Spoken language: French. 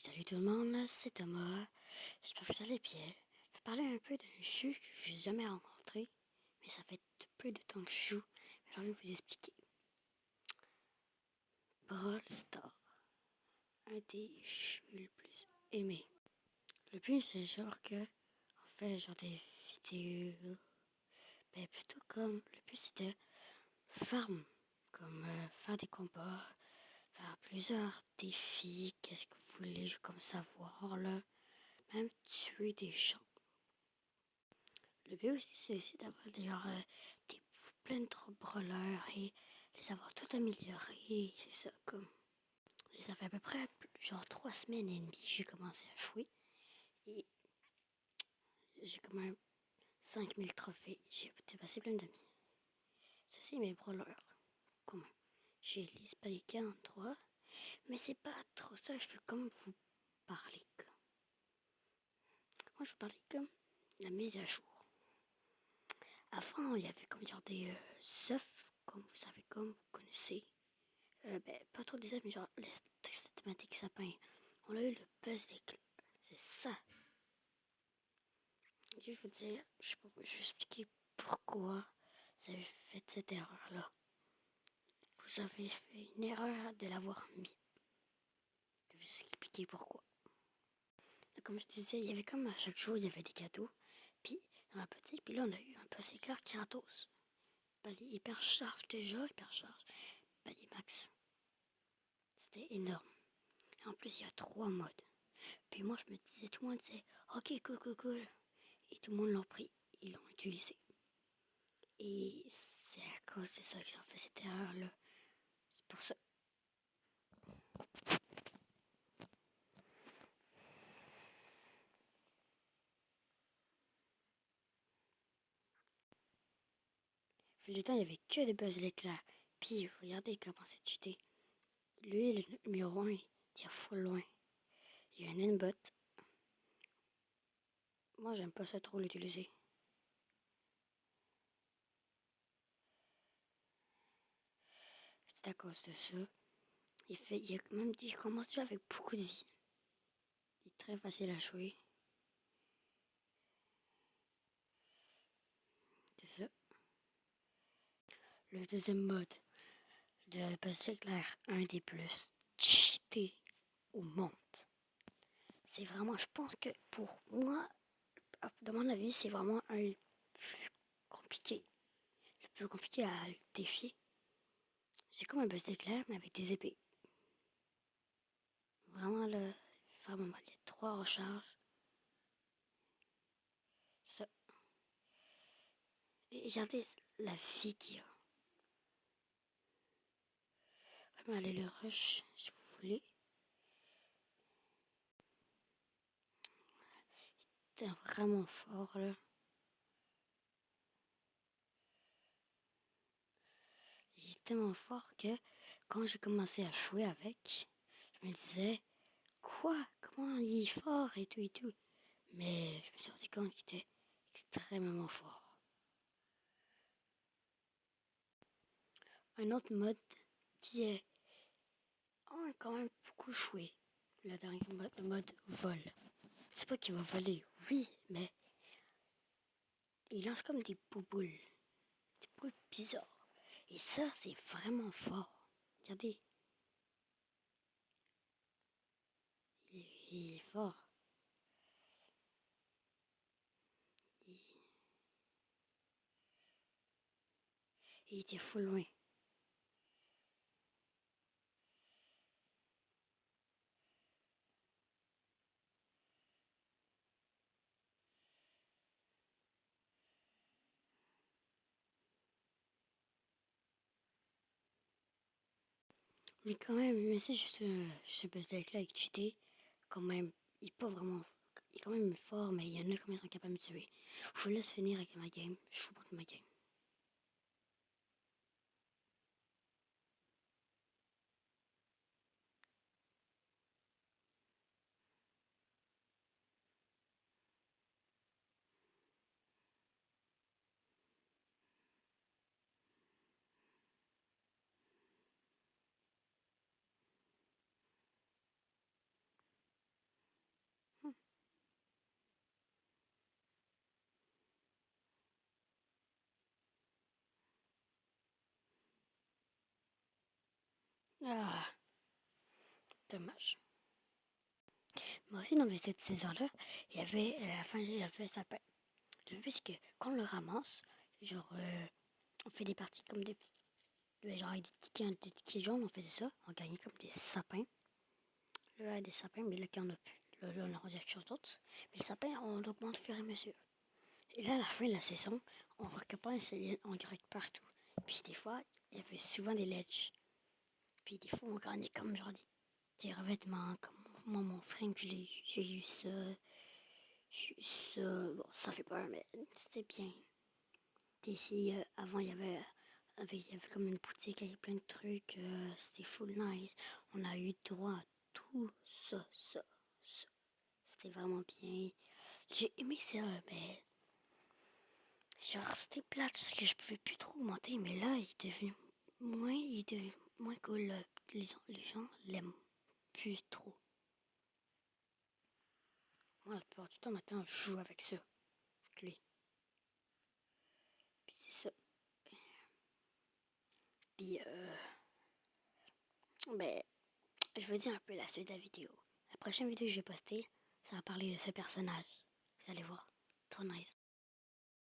Salut tout le monde, c'est Thomas. J'espère que vous allez bien. Je vais parler un peu d'un jeu que je n'ai jamais rencontré, mais ça fait peu de temps que je joue. J'ai envie de vous expliquer. Brawl Stars, un des jeux le plus aimé. Le but, c'est genre que, on fait genre des vidéos, ben plutôt comme, le but c'est de farm, comme faire des combats, faire plusieurs défis, qu'est-ce que vous voulez comme savoir là, même tuer des gens. Le but aussi, c'est aussi d'avoir plein de brawlers et les avoir tout améliorés. C'est ça, comme. Et ça fait à peu près genre 3 semaines et demie que j'ai commencé à jouer. Et j'ai quand même 5000 trophées. J'ai dépassé plein d'amis. Ça, c'est mes brawlers. Comment? J'ai les Spally 43. Mais c'est pas trop ça, je veux comme vous parler. Moi, je veux parler comme la mise à jour. Avant, il y avait comme genre des œufs, comme vous savez, comme vous connaissez. Pas trop des œufs, mais genre les thématiques sapins. On a eu le buzz d'éclair. C'est ça. Je vais vous dire, je vais vous expliquer pourquoi vous avez fait cette erreur-là. Vous avez fait une erreur de l'avoir mis. Je vais vous expliquer pourquoi. Comme je disais, il y avait comme à chaque jour, il y avait des cadeaux. Puis, dans la petite, puis là, on a eu un buzz éclair Kratos. Palier hyper charge déjà, hyper charge. Palier max. C'était énorme. Et en plus, il y a 3 modes. Puis moi, je me disais, tout le monde disait, ok, cool, cool, cool. Et tout le monde l'a pris, ils l'ont utilisé. Et c'est à cause de ça qu'ils ont fait cette erreur-là. C'est pour ça. Au du temps, il n'y avait que des Buzz l'éclair. Puis, regardez comment c'est cheaté. Lui, le numéro 1, il tire full loin. Il y a un N-bot. Moi, j'aime pas ça trop l'utiliser. C'est à cause de ça. Il commence déjà avec beaucoup de vie. Il est très facile à jouer. C'est ça. Le deuxième mode de Buzz l'éclair, un des plus cheatés au monde. C'est vraiment, je pense que pour moi, dans mon avis, c'est vraiment un plus compliqué. Le plus compliqué à défier. C'est comme un buzz d'éclair, mais avec des épées. Vraiment, là, faire mon mal, il y a 3 recharges. Ça. Et regardez la vie qu'il y a. Vraiment, allez le rush, si vous voulez. C'est vraiment fort, là. Il est tellement fort que quand j'ai commencé à jouer avec, je me disais, quoi? Comment il est fort et tout et tout. Mais je me suis rendu compte qu'il était extrêmement fort. Un autre mode qui est quand même beaucoup joué, le dernier mode, le mode vol. C'est pas qu'il va voler, oui, mais il lance comme des boules bizarres. Et ça, c'est vraiment fort. Regardez, il est fort. Il, il était full loin. Mais quand même, même si je sais pas avec là avec cheaté, quand même, il est pas vraiment. Il est quand même fort, mais il y en a qui sont capables de me tuer. Je vous laisse finir avec ma game. Je joue pour ma game. Ah, dommage. Moi aussi, dans cette saison-là, il y avait, à la fin, il y avait le sapin. Le but, c'est que quand on le ramasse, genre, on fait des parties comme genre avec des tickets jaunes, on faisait ça. On gagnait comme des sapins. Là, des sapins, mais là, qu'il n'y en a plus. Là, on a rendu quelque chose d'autre. Mais le sapin, on augmente au fur et à mesure. Et là, à la fin de la saison, on récompense en grec partout. Puis des fois, il y avait souvent des ledges. Puis des fois, on gagnait comme genre des revêtements. Comme moi, mon frère, j'ai eu ça. J'ai eu ça. Bon, ça fait peur, mais c'était bien. Ici, avant, il y avait comme une boutique avec plein de trucs. C'était full nice. On a eu droit à tout ça. C'était vraiment bien. J'ai aimé ça, mais genre, c'était plate parce que je pouvais plus trop augmenter. Mais là, il est devenu moins cool. Les gens l'aiment plus trop. Moi, la plupart du temps, maintenant, je joue avec ça. Avec lui. Puis c'est ça. Puis, ben, je veux dire un peu la suite de la vidéo. La prochaine vidéo que je vais poster, ça va parler de ce personnage. Vous allez voir. Trop nice.